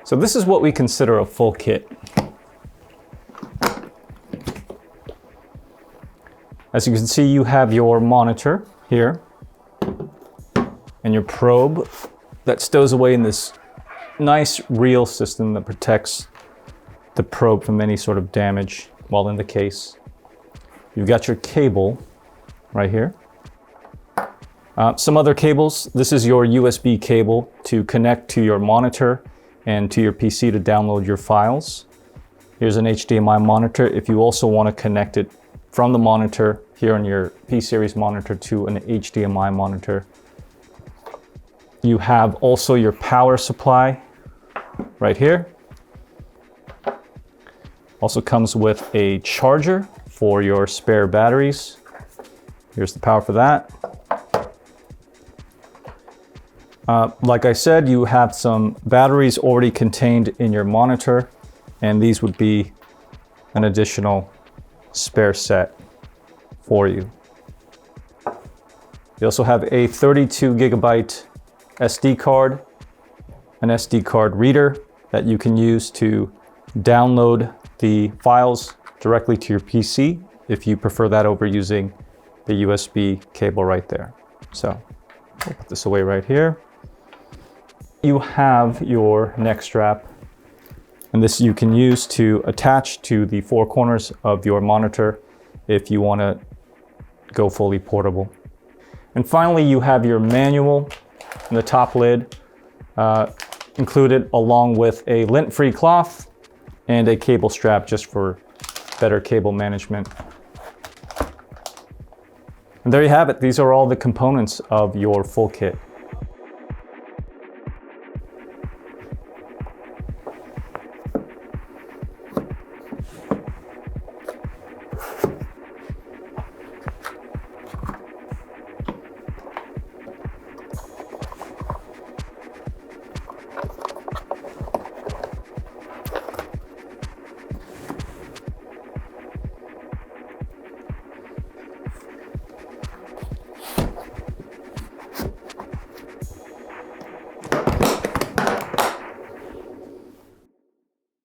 So this is what we consider a full kit. As you can see, you have your monitor here and your probe that stows away in this nice reel system that protects the probe from any sort of damage while in the case. You've got your cable right here. Some other cables. This is your USB cable to connect to your monitor and to your PC to download your files. Here's an HDMI monitor if you also want to connect it from the monitor here on your P Series monitor to an HDMI monitor. You have also your power supply right here. Also comes with a charger for your spare batteries. Here's the power for that. Like I said, you have some batteries already contained in your monitor, and these would be an additional spare set for you. You also have a 32 gigabyte SD card, an SD card reader that you can use to download the files directly to your PC if you prefer that over using the USB cable right there. So we'll put this away right here. You have your neck strap, and this you can use to attach to the four corners of your monitor if you want to go fully portable. And finally, you have your manual in the top lid included, along with a lint-free cloth and a cable strap just for better cable management. And there you have it. These are all the components of your full kit.